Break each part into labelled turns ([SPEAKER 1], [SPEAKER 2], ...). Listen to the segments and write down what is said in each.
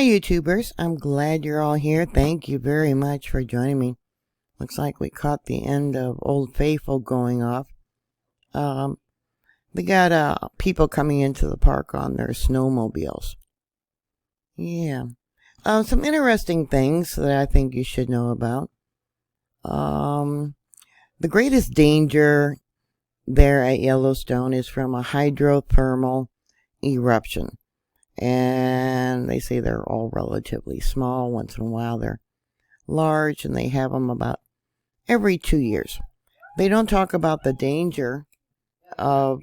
[SPEAKER 1] Hi YouTubers, I'm glad you're all here. Thank you very much for joining me. Looks like we caught the end of Old Faithful going off. They got people coming into the park on their snowmobiles. Yeah. Some interesting things that I think you should know about. The greatest danger there at Yellowstone is from a hydrothermal eruption. And they say they're all relatively small. Once in a while they're large, and they have them about every 2 years. They don't talk about the danger of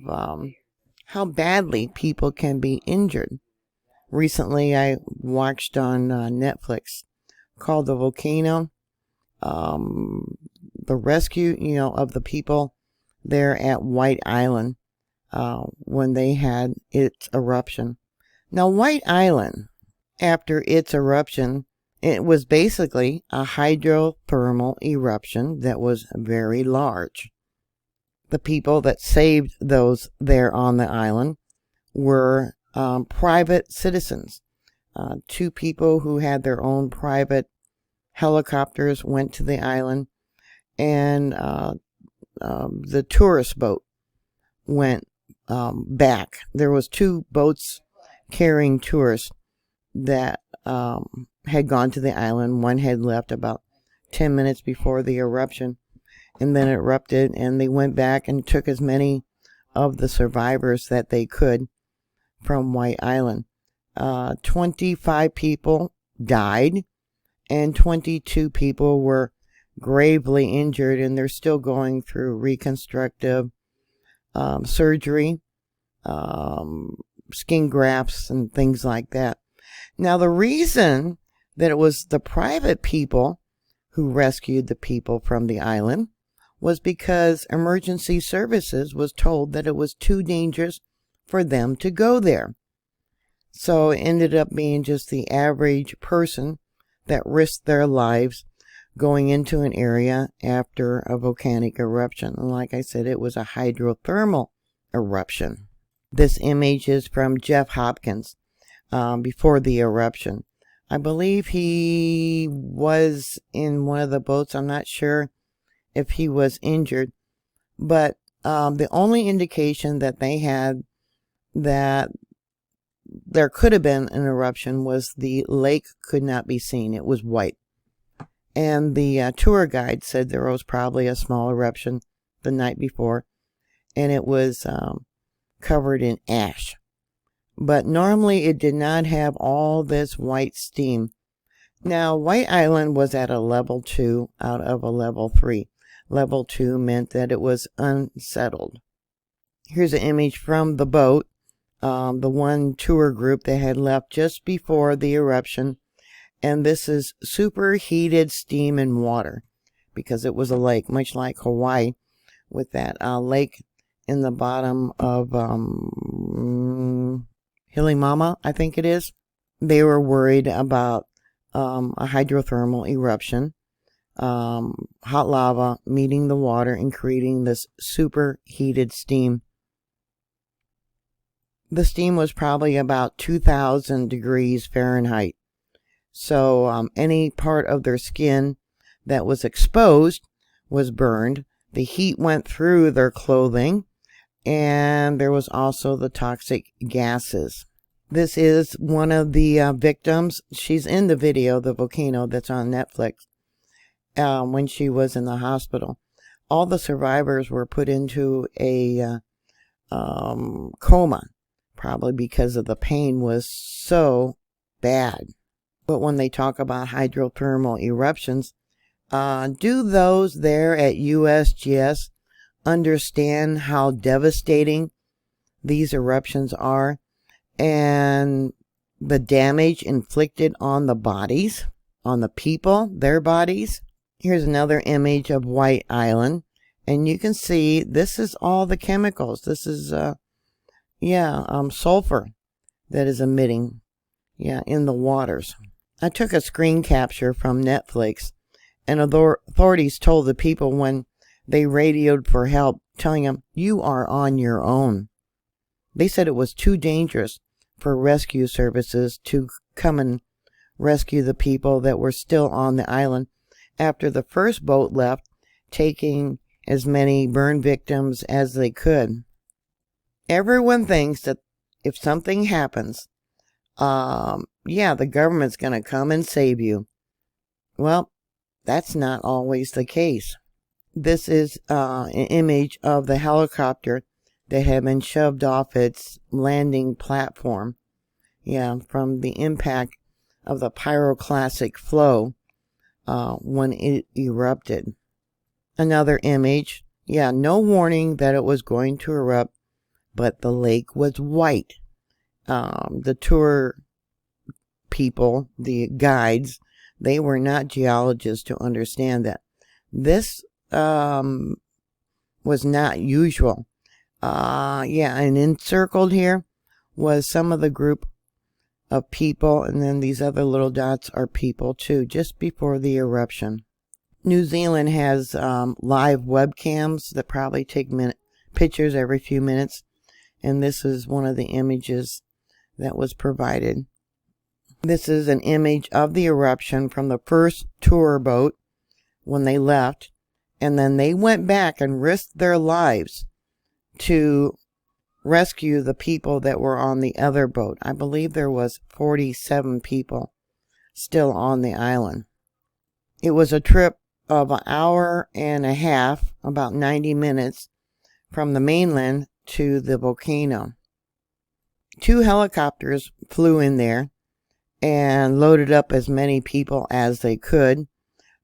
[SPEAKER 1] how badly people can be injured. Recently I watched on Netflix called The Volcano, the rescue of the people there at White Island when they had its eruption. Now, White Island, after its eruption, it was basically a hydrothermal eruption that was very large. The people that saved those there on the island were private citizens. 2 people who had their own private helicopters went to the island, and the tourist boat went back. There was 2 boats carrying tourists that had gone to the island. One had left about 10 minutes before the eruption, and then it erupted, and they went back and took as many of the survivors that they could from White Island. 25 people died, and 22 people were gravely injured, and they're still going through reconstructive surgery, skin grafts and things like that. Now, the reason that it was the private people who rescued the people from the island was because emergency services was told that it was too dangerous for them to go there. So it ended up being just the average person that risked their lives going into an area after a volcanic eruption. And like I said, it was a hydrothermal eruption. This image is from Jeff Hopkins before the eruption. I believe he was in one of the boats. I'm not sure if he was injured, but the only indication that they had that there could have been an eruption was the lake could not be seen. It was white. And the tour guide said there was probably a small eruption the night before, and it was covered in ash. But normally it did not have all this white steam. Now, White Island was at a level 2 out of a level 3. Level 2 meant that it was unsettled. Here's an image from the boat, the one tour group that had left just before the eruption. And this is superheated steam and water, because it was a lake, much like Hawaii, with that lake in the bottom of Hilimama, I think it is. They were worried about a hydrothermal eruption, hot lava meeting the water and creating this superheated steam. The steam was probably about 2,000 degrees Fahrenheit. So any part of their skin that was exposed was burned. The heat went through their clothing, and there was also the toxic gases. This is one of the victims. She's in the video, The Volcano, that's on Netflix, when she was in the hospital. All the survivors were put into a coma, probably because of the pain was so bad. But when they talk about hydrothermal eruptions, do those there at USGS understand how devastating these eruptions are and the damage inflicted on the bodies, on the people, their bodies? Here's another image of White Island, and you can see this is all the chemicals. This is sulfur that is emitting in the waters. I took a screen capture from Netflix, and authorities told the people when they radioed for help, telling them, "You are on your own." They said it was too dangerous for rescue services to come and rescue the people that were still on the island after the first boat left, taking as many burn victims as they could. Everyone thinks that if something happens, the government's going to come and save you. Well, that's not always the case. This is an image of the helicopter that had been shoved off its landing platform. From the impact of the pyroclastic flow when it erupted. Another image. No warning that it was going to erupt, but the lake was white. The tour people, the guides, they were not geologists to understand that. This was not usual. And encircled here was some of the group of people, and then these other little dots are people too, just before the eruption. New Zealand has live webcams that probably take pictures every few minutes, and this is one of the images that was provided. This is an image of the eruption from the first tour boat when they left, and then they went back and risked their lives to rescue the people that were on the other boat. I believe there was 47 people still on the island. It was a trip of an hour and a half, about 90 minutes, from the mainland to the volcano. 2 helicopters flew in there and loaded up as many people as they could.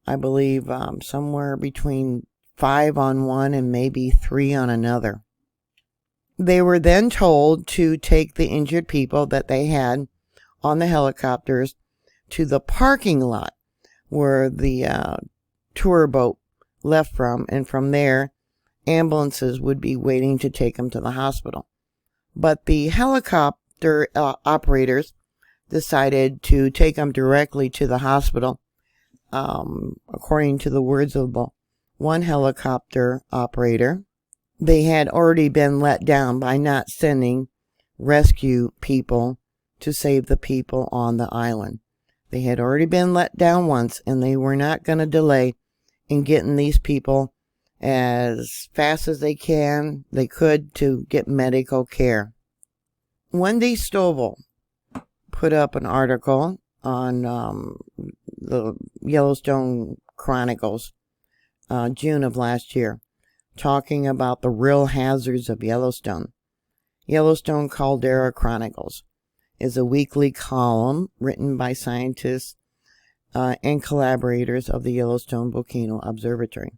[SPEAKER 1] I believe somewhere between 5 on one and maybe 3 on another. They were then told to take the injured people that they had on the helicopters to the parking lot where the tour boat left from, and from there, ambulances would be waiting to take them to the hospital. But the helicopter operators decided to take them directly to the hospital, according to the words of the one helicopter operator. They had already been let down by not sending rescue people to save the people on the island. They had already been let down once, and they were not going to delay in getting these people as fast as they could to get medical care. Wendy Stovall put up an article on the Yellowstone Chronicles, June of last year, talking about the real hazards of Yellowstone. Yellowstone Caldera Chronicles is a weekly column written by scientists and collaborators of the Yellowstone Volcano Observatory.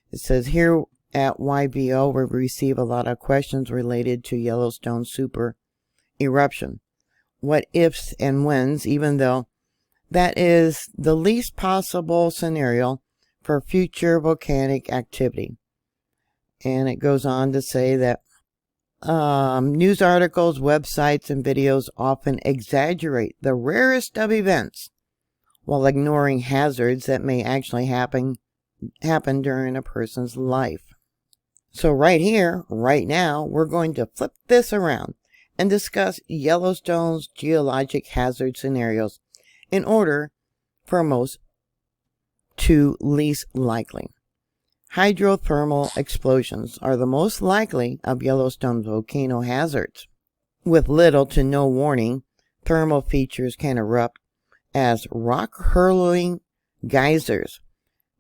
[SPEAKER 1] It says, here at YVO, we receive a lot of questions related to Yellowstone super eruption. What ifs and whens, even though that is the least possible scenario for future volcanic activity. And it goes on to say that news articles, websites, and videos often exaggerate the rarest of events while ignoring hazards that may actually happen during a person's life. So right here, right now, we're going to flip this around and discuss Yellowstone's geologic hazard scenarios in order from most to least likely. Hydrothermal explosions are the most likely of Yellowstone's volcano hazards. With little to no warning, thermal features can erupt as rock-hurling geysers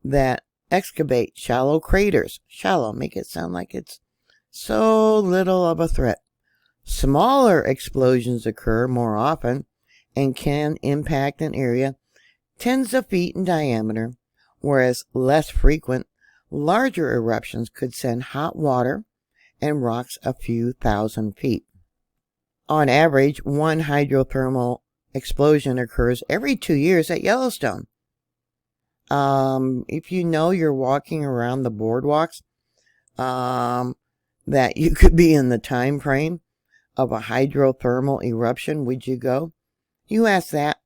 [SPEAKER 1] that excavate shallow craters. Shallow, make it sound like it's so little of a threat. Smaller explosions occur more often and can impact an area tens of feet in diameter, whereas less frequent, larger eruptions could send hot water and rocks a few thousand feet. On average, one hydrothermal explosion occurs every 2 years at Yellowstone. If you know you're walking around the boardwalks, that you could be in the time frame of a hydrothermal eruption, would you go? You ask that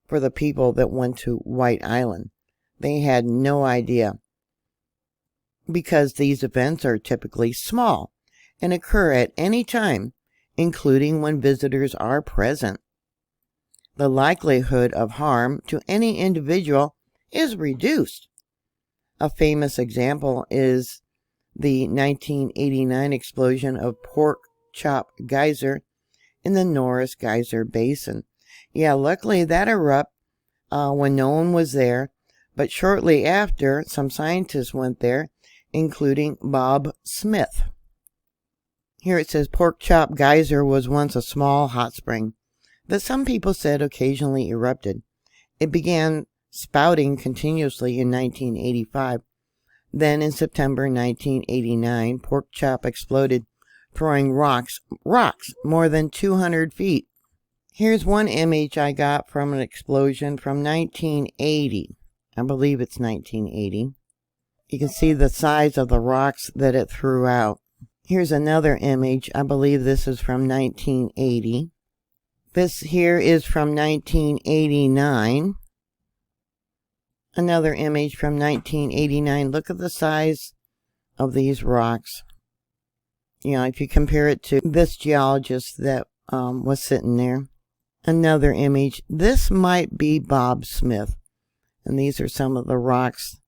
[SPEAKER 1] for the people that went to White Island. They had no idea, because these events are typically small and occur at any time, including when visitors are present. the likelihood of harm to any individual is reduced. A famous example is the 1989 explosion of Pork Chop Geyser in the Norris Geyser Basin. Yeah, luckily that erupted when no one was there, but shortly after, some scientists went there, including Bob Smith. Here it says Pork Chop Geyser was once a small hot spring that some people said occasionally erupted. It began spouting continuously in 1985. Then in September 1989, Pork Chop exploded, throwing rocks more than 200 feet. Here's one image I got from an explosion from 1980. I believe it's 1980. You can see the size of the rocks that it threw out. Here's another image. I believe this is from 1980. This here is from 1989. Another image from 1989. Look at the size of these rocks. You know, if you compare it to this geologist that was sitting there. Another image. This might be Bob Smith. And these are some of the rocks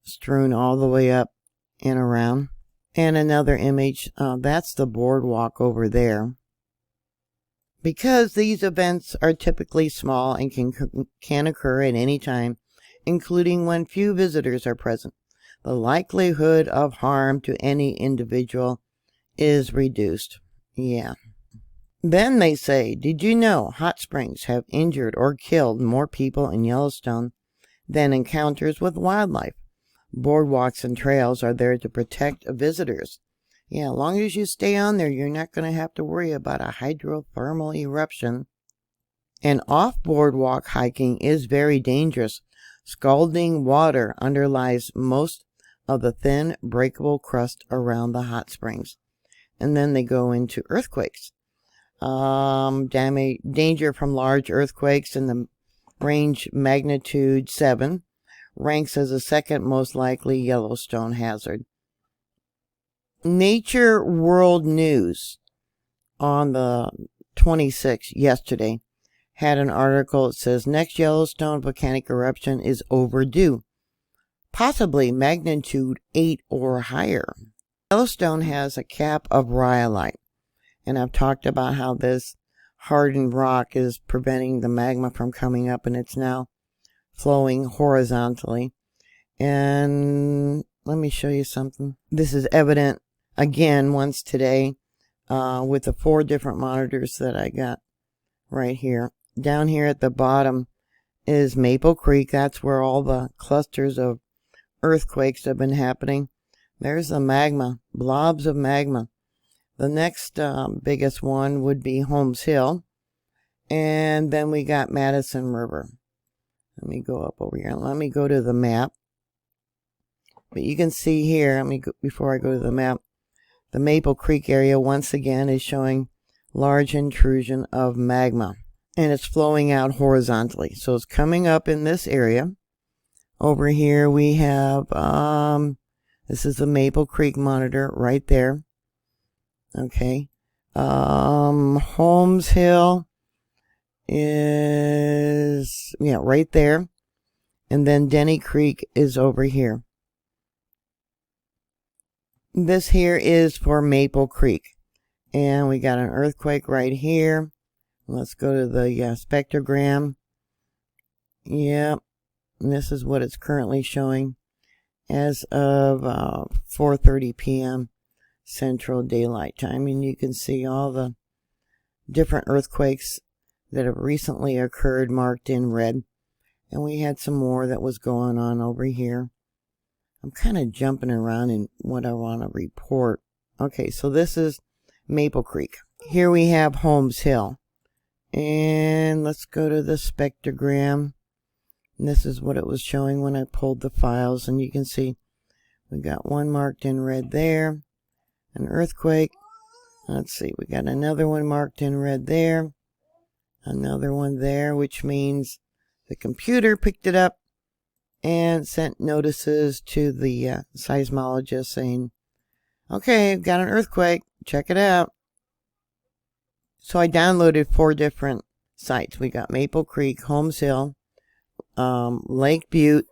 [SPEAKER 1] strewn all the way up and around. And another image. That's the boardwalk over there. Because these events are typically small and can occur at any time, including when few visitors are present, the likelihood of harm to any individual is reduced. Yeah. Then they say, did you know hot springs have injured or killed more people in Yellowstone than encounters with wildlife? Boardwalks and trails are there to protect visitors. Yeah, as long as you stay on there, you're not going to have to worry about a hydrothermal eruption. And off-boardwalk hiking is very dangerous. Scalding water underlies most of the thin, breakable crust around the hot springs. And then they go into earthquakes. Danger from large earthquakes in the range magnitude 7 ranks as the second most likely Yellowstone hazard. Nature World News on the 26th, yesterday, had an article that says next Yellowstone volcanic eruption is overdue, possibly magnitude 8 or higher. Yellowstone has a cap of rhyolite, and I've talked about how this hardened rock is preventing the magma from coming up, and it's now flowing horizontally. And let me show you something. This is evident again once today with the 4 different monitors that I got right here. Down here at the bottom is Maple Creek. That's where all the clusters of earthquakes have been happening. There's the magma, blobs of magma. The next biggest one would be Holmes Hill. And then we got Madison River. Let me go up over here. Let me go to the map. But you can see here, before I go to the map, the Maple Creek area once again is showing large intrusion of magma. And it's flowing out horizontally. So it's coming up in this area. Over here we have, this is the Maple Creek monitor right there. Okay. Holmes Hill is, right there. And then Denny Creek is over here. This here is for Maple Creek. And we got an earthquake right here. Let's go to the spectrogram. Yep. And this is what it's currently showing as of 4:30 p.m. Central Daylight Time. And you can see all the different earthquakes that have recently occurred marked in red. And we had some more that was going on over here. I'm kind of jumping around in what I want to report. Okay, so this is Maple Creek. Here we have Holmes Hill. And let's go to the spectrogram. And this is what it was showing when I pulled the files. And you can see we got one marked in red there. An earthquake. Let's see, we got another one marked in red there. Another one there, which means the computer picked it up and sent notices to the seismologist saying, okay, I've got an earthquake, check it out. So I downloaded 4 different sites. We got Maple Creek, Holmes Hill, Lake Butte,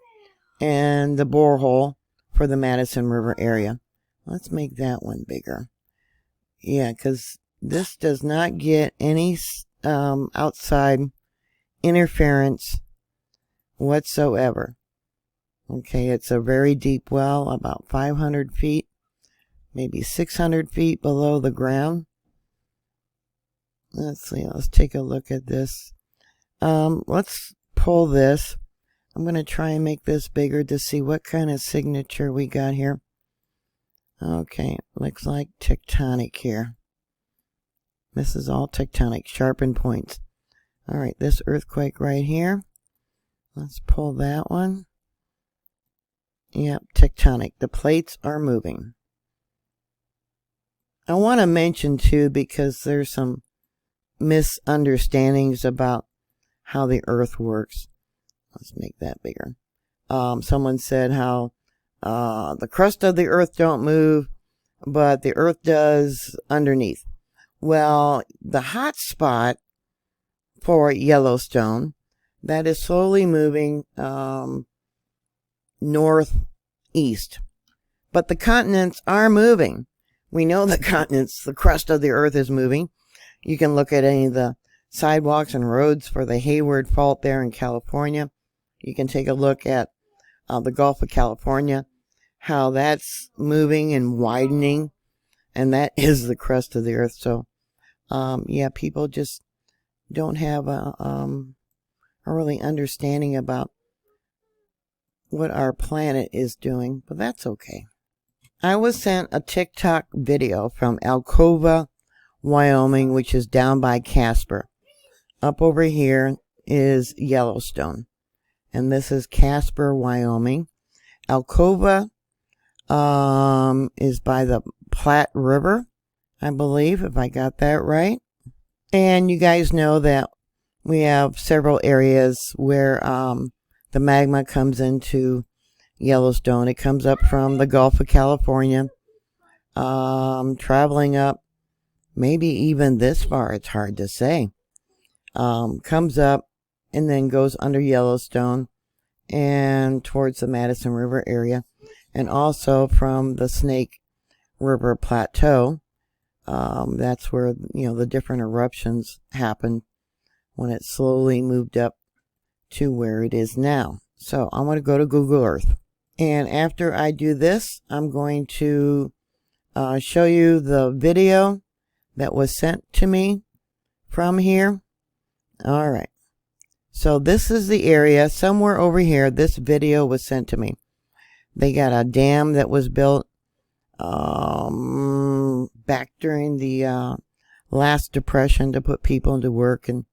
[SPEAKER 1] and the borehole for the Madison River area. Let's make that one bigger. Yeah, because this does not get any outside interference whatsoever. Okay, it's a very deep well, about 500 feet, maybe 600 feet below the ground. Let's see, let's take a look at this. Let's pull this. I'm going to try and make this bigger to see what kind of signature we got here. Okay, looks like tectonic here. This is all tectonic, sharpened points. All right, this earthquake right here. Let's pull that one. Yep, tectonic. The plates are moving. I want to mention too, because there's some misunderstandings about how the earth works. Let's make that bigger. Someone said how the crust of the earth don't move, but the earth does underneath. Well, the hot spot for Yellowstone, that is slowly moving northeast. But the continents are moving. We know the continents, the crust of the earth is moving. You can look at any of the sidewalks and roads for the Hayward Fault there in California. You can take a look at the Gulf of California, how that's moving and widening, and that is the crust of the earth. So, yeah, people just don't have a really understanding about what our planet is doing, but that's okay. I was sent a TikTok video from Alcova, Wyoming, which is down by Casper. Up over here is Yellowstone, and this is Casper, Wyoming. Alcova is by the Platte River, I believe, if I got that right. And you guys know that we have several areas where the magma comes into Yellowstone. It comes up from the Gulf of California, traveling up maybe even this far, it's hard to say. Comes up and then goes under Yellowstone and towards the Madison River area, and also from the Snake River Plateau. That's where, the different eruptions happened when it slowly moved up to where it is now. So I'm going to go to Google Earth. And after I do this, I'm going to show you the video that was sent to me from here. All right. So this is the area. Somewhere over here, this video was sent to me. They got a dam that was built back during the last depression to put people into work. And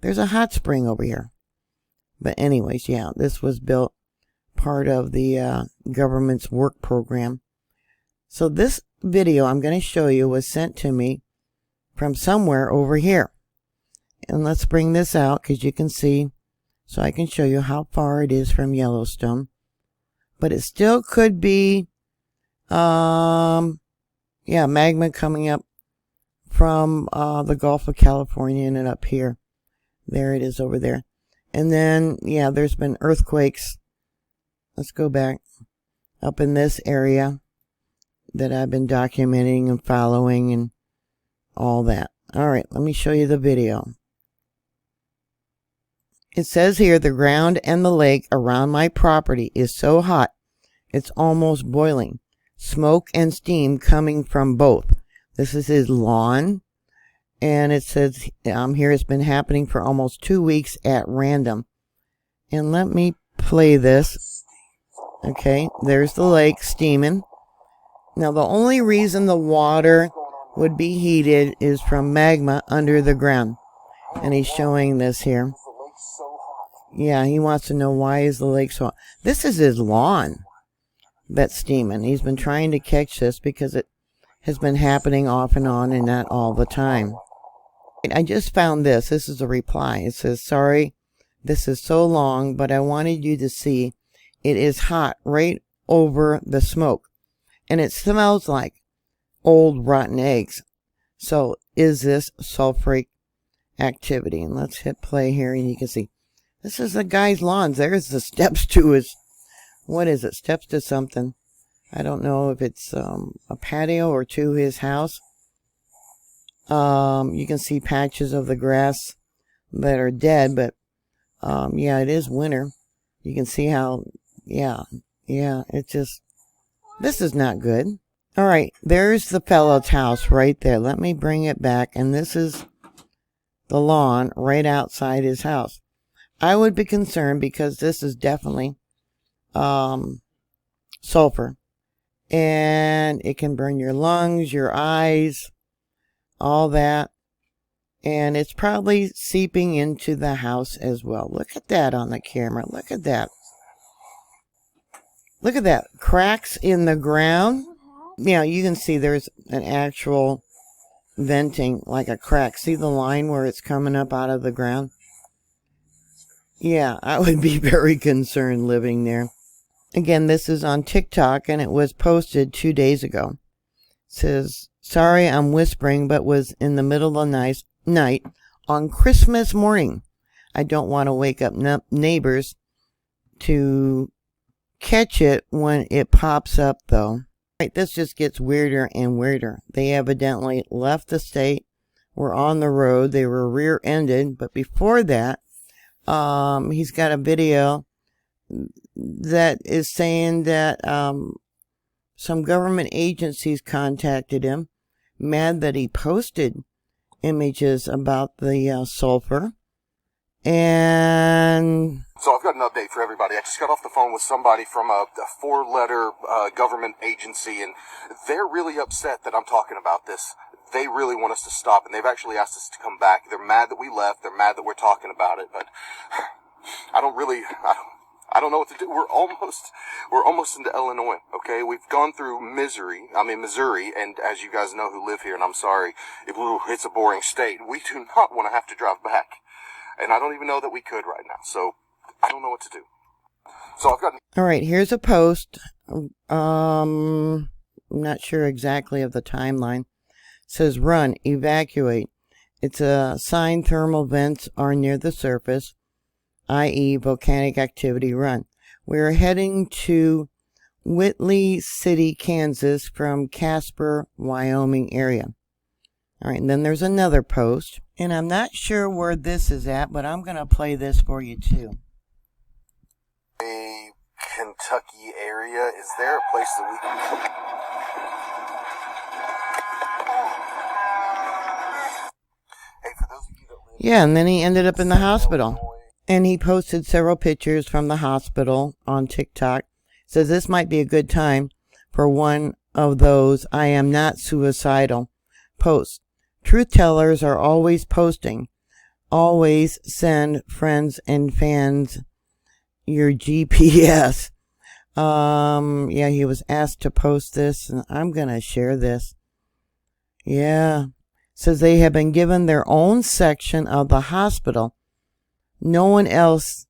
[SPEAKER 1] there's a hot spring over here. But anyways, yeah, this was built part of the government's work program. So this video I'm going to show you was sent to me from somewhere over here. And let's bring this out because you can see, so I can show you how far it is from Yellowstone. But it still could be, magma coming up from the Gulf of California and up here. There it is over there. And then, yeah, there's been earthquakes. Let's go back up in this area that I've been documenting and following and all that. All right, let me show you the video. It says here, the ground and the lake around my property is so hot, it's almost boiling. Smoke and steam coming from both. This is his lawn. And it says here it's been happening for almost 2 weeks at random. And let me play this. Okay, there's the lake steaming. Now the only reason the water would be heated is from magma under the ground. And he's showing this here. Yeah, he wants to know, why is the lake so hot? This is his lawn that's steaming. He's been trying to catch this because it has been happening off and on and not all the time. I just found this. This is a reply. It says, sorry, this is so long, but I wanted you to see it is hot right over the smoke. And it smells like old rotten eggs. So is this sulfuric activity. And let's hit play here, and you can see this is the guy's lawns. There's the steps to his, what is it? Steps to something. I don't know if it's a patio or to his house. You can see patches of the grass that are dead, but yeah, it is winter. You can see how, yeah, it just, this is not good. All right, there's the fellow's house right there. Let me bring it back, and this is the lawn right outside his house. I would be concerned because this is definitely sulfur, and it can burn your lungs, your eyes, all that. And it's probably seeping into the house as well. Look at that on the camera. Look at that. Look at that. Cracks in the ground. Yeah, you can see there's an actual venting, like a crack. See the line where it's coming up out of the ground? Yeah, I would be very concerned living there. Again, this is on TikTok, and it was posted 2 days ago. It says, sorry I'm whispering, but was in the middle of the night on Christmas morning. I don't want to wake up neighbors to catch it when it pops up, though. Right, this just gets weirder and weirder. They evidently left the state, were on the road, they were rear-ended, but before that, he's got a video that is saying that some government agencies contacted him, mad that he posted images about the sulfur. And
[SPEAKER 2] so I've got an update for everybody. I just got off the phone with somebody from a 4-letter government agency, and they're really upset that I'm talking about this. They really want us to stop, and they've actually asked us to come back. They're mad that we left. They're mad that we're talking about it, but I don't know what to do. We're almost into Illinois, okay? We've gone through Missouri, and as you guys know who live here, and I'm sorry, it's a boring state. We do not want to have to drive back. And I don't even know that we could right now, so I don't know what to do. So I've got...
[SPEAKER 1] All right, here's a post. I'm not sure exactly of the timeline. It says, run, evacuate. It's a sign thermal vents are near the surface, i.e. volcanic activity, run. We're heading to Whitley City, Kansas from Casper, Wyoming area. All right, and then there's another post. And I'm not sure where this is at, but I'm going to play this for you too.
[SPEAKER 2] A Kentucky area. Is there a place that we can... Hey, for those of you that live...
[SPEAKER 1] Yeah, and then he ended up in the hospital. And he posted several pictures from the hospital on TikTok. Says this might be a good time for one of those I am not suicidal posts. Truth tellers are always posting. Always send friends and fans your GPS. Yeah, he was asked to post this, and I'm going to share this. Yeah. Says they have been given their own section of the hospital. No one else,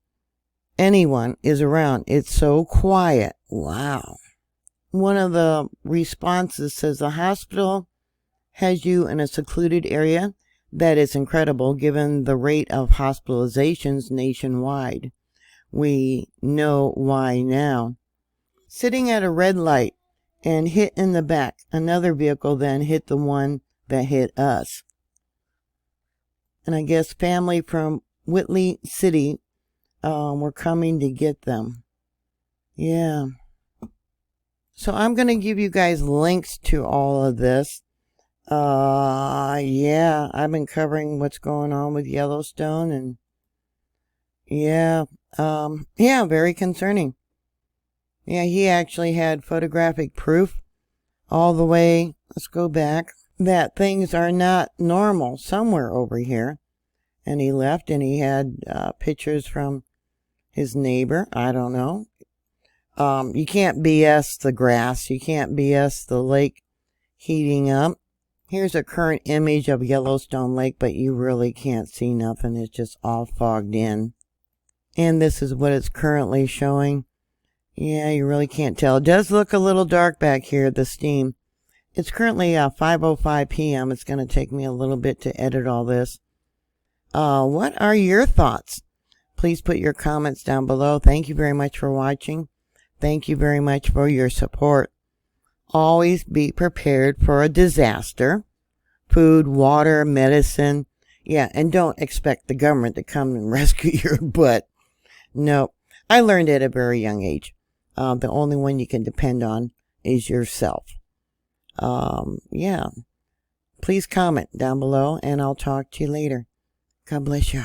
[SPEAKER 1] anyone is around. It's so quiet. Wow. One of the responses says the hospital has you in a secluded area. That is incredible given the rate of hospitalizations nationwide. We know why now. Sitting at a red light and hit in the back. Another vehicle then hit the one that hit us. And I guess family from Whitley City were coming to get them. Yeah. So I'm going to give you guys links to all of this. Yeah, I've been covering what's going on with Yellowstone, and yeah, very concerning. Yeah, he actually had photographic proof all the way, let's go back, that things are not normal somewhere over here. And he left, and he had pictures from his neighbor. I don't know. You can't BS the grass. You can't BS the lake heating up. Here's a current image of Yellowstone Lake, but you really can't see nothing. It's just all fogged in. And this is what it's currently showing. Yeah, you really can't tell. It does look a little dark back here, the steam. It's currently 5:05 p.m. It's going to take me a little bit to edit all this. What are your thoughts? Please put your comments down below. Thank you very much for watching. Thank you very much for your support. Always be prepared for a disaster. Food, water, medicine. Yeah, and don't expect the government to come and rescue your butt. No, I learned at a very young age. The only one you can depend on is yourself. Yeah. Please comment down below, and I'll talk to you later. God bless you.